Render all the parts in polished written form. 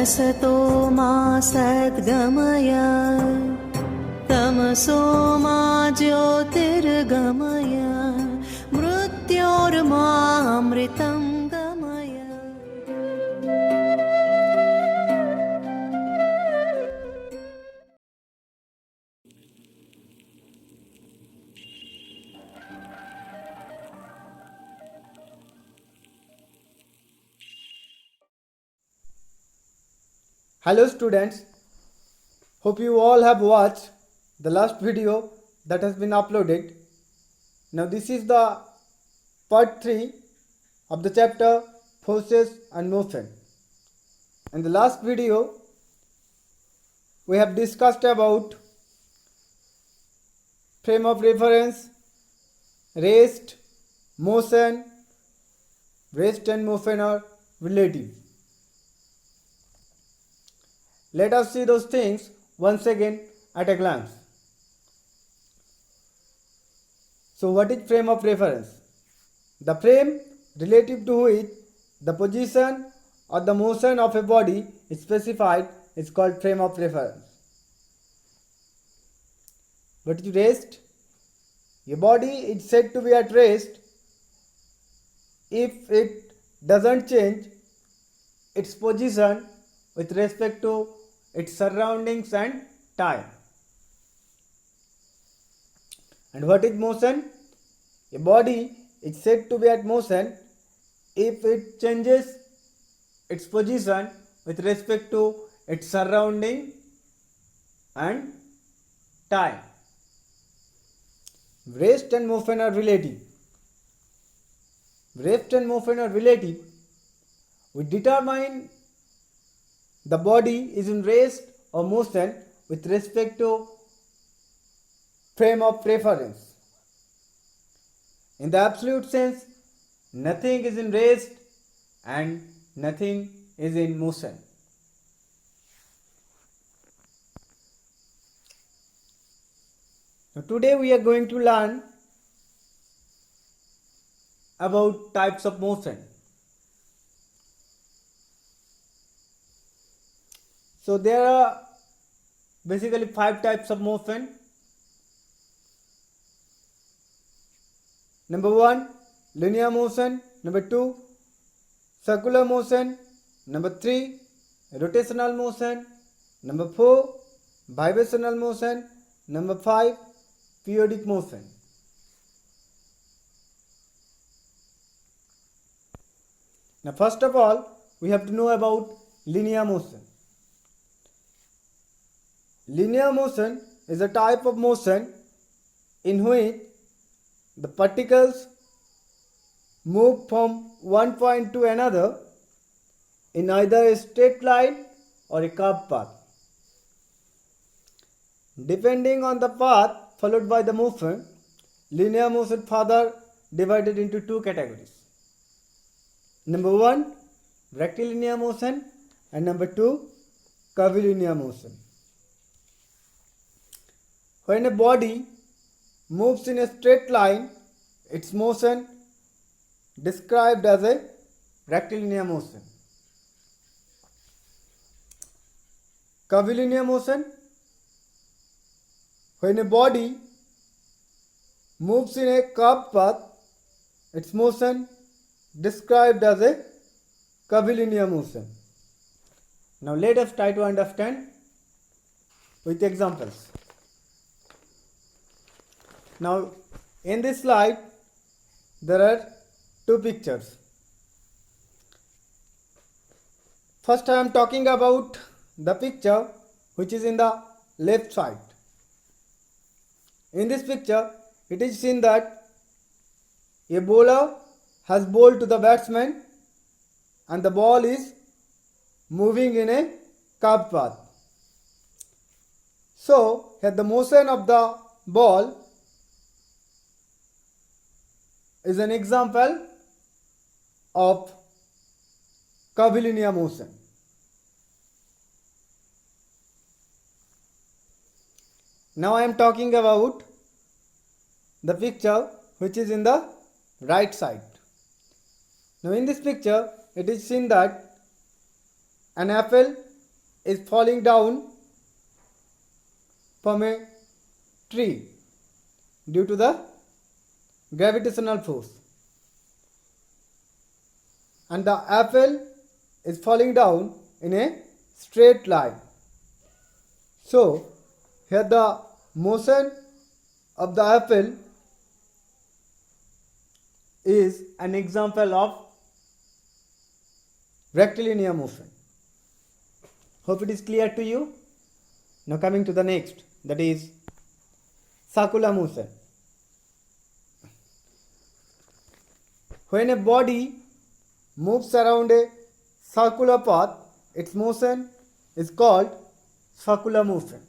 असतो मा सद्गमय तमसो मा ज्योतिर्गमय मृत्योर्मामृतं गमय. Hello students, hope you all have watched the last video that has been uploaded. Now this is the part 3 of the chapter Forces and Motion. In the last video we have discussed about frame of reference, rest, motion. Rest and motion are relative. Let us see those things once again at a glance. So what is frame of reference? The frame relative to which the position or the motion of a body is specified is called frame of reference. What is rest? A body is said to be at rest if it doesn't change its position with respect to its surroundings and time. And what is motion? A body is said to be at motion if it changes its position with respect to its surrounding and time. Rest and motion are relative. Rest and motion are relative. We determine the body is in rest or motion with respect to frame of reference. In the absolute sense, nothing is in rest and nothing is in motion. Now today we are going to learn about types of motion. So there are basically 5 types of motion. Number 1, linear motion. Number 2, circular motion. Number 3, rotational motion. Number 4, vibrational motion. Number 5, periodic motion. Now first of all, we have to know about linear motion. Linear motion is a type of motion in which the particles move from one point to another in either a straight line or a curved path. Depending on the path followed by the motion, linear motion further divided into 2 categories. Number 1, rectilinear motion, and number 2, curvilinear motion. When a body moves in a straight line, its motion described as a rectilinear motion. Curvilinear motion, when a body moves in a curved path, its motion described as a curvilinear motion. Now let us try to understand with examples. Now in this slide there are 2 pictures. First I am talking about the picture which is in the left side. In this picture it is seen that a bowler has bowled to the batsman and the ball is moving in a curved path. So here the motion of the ball is an example of curvilinear motion. Now I am talking about the picture which is in the right side. Now in this picture it is seen that an apple is falling down from a tree due to the gravitational force, and the apple is falling down in a straight line. So here the motion of the apple is an example of rectilinear motion. Hope it is clear to you. Now coming to the next, that is circular motion. When a body moves around a circular path, its motion is called circular motion.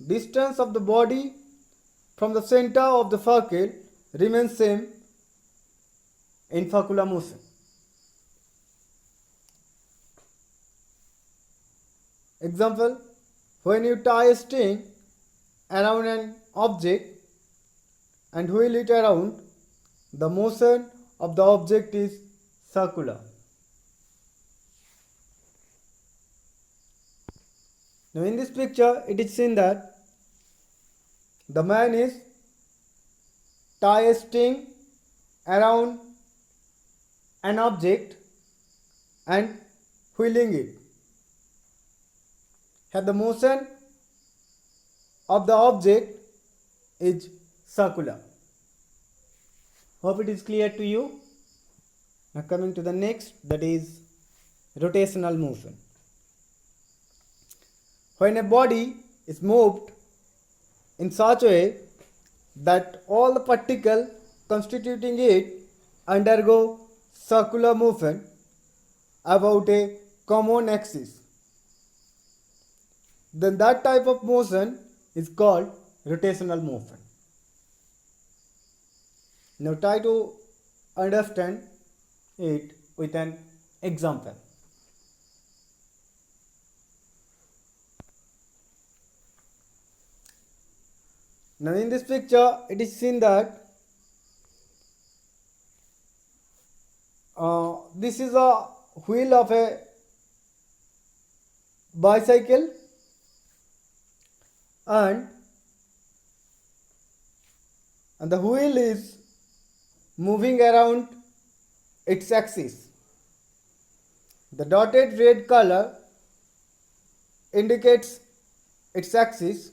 Distance of the body from the center of the circle remains same in circular motion. Example, when you tie a string around an object and wheel it around, the motion of the object is circular. Now in this picture it is seen that the man is tie a string around an object and wheeling it. Here the motion of the object is circular. Hope it is clear to you. Now coming to the next, that is rotational motion. When a body is moved in such a way that all the particles constituting it undergo circular motion about a common axis, then that type of motion is called rotational motion. Now try to understand it with an example. Now in this picture it is seen that this is a wheel of a bicycle, and the wheel is moving around its axis. The dotted red color indicates its axis,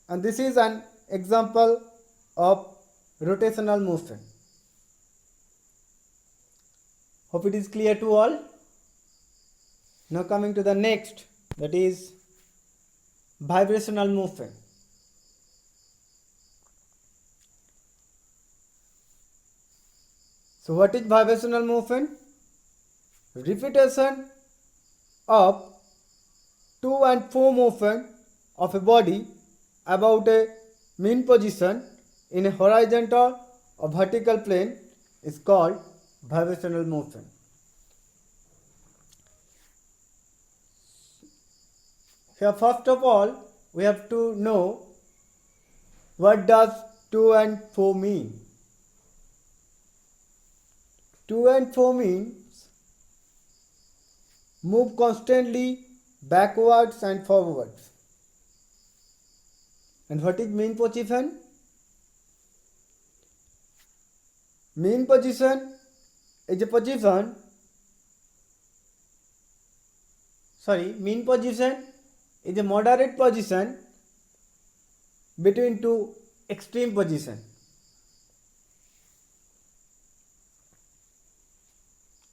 and this is an example of rotational motion. Hope it is clear to all. Now coming to the next, that is vibrational motion. So what is vibrational motion? Repetition of to and fro motion of a body about a mean position in a horizontal or vertical plane is called vibrational motion. Here first of all we have to know what does to and fro mean. To and fro means move constantly backwards and forwards. And what is mean position? Mean position is a position, mean position is a moderate position between two extreme positions.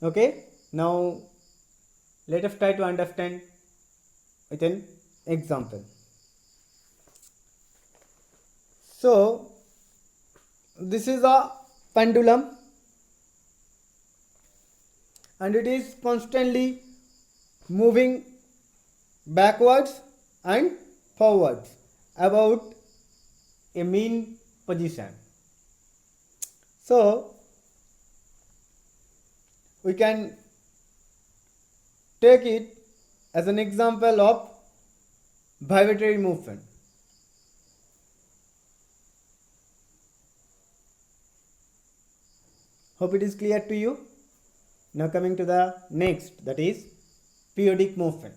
Okay, now let us try to understand with an example. So this is a pendulum and it is constantly moving backwards and forwards about a mean position. So we can take it as an example of vibratory movement. Hope it is clear to you. Now coming to the next, that is periodic motion.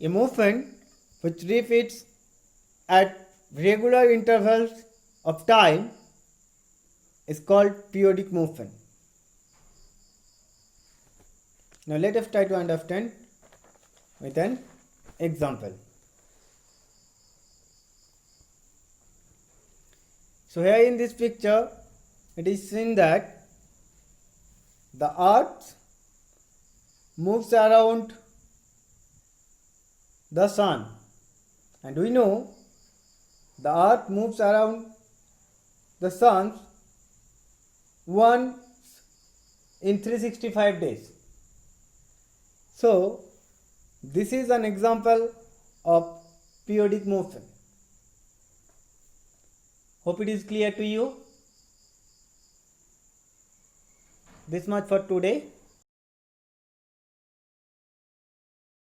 A motion which repeats at regular intervals of time is called periodic motion. Now let us try to understand with an example. So here in this picture it is seen that the earth moves around the sun, and we know the earth moves around the sun once in 365 days. So this is an example of periodic motion. Hope it is clear to you. This much for today.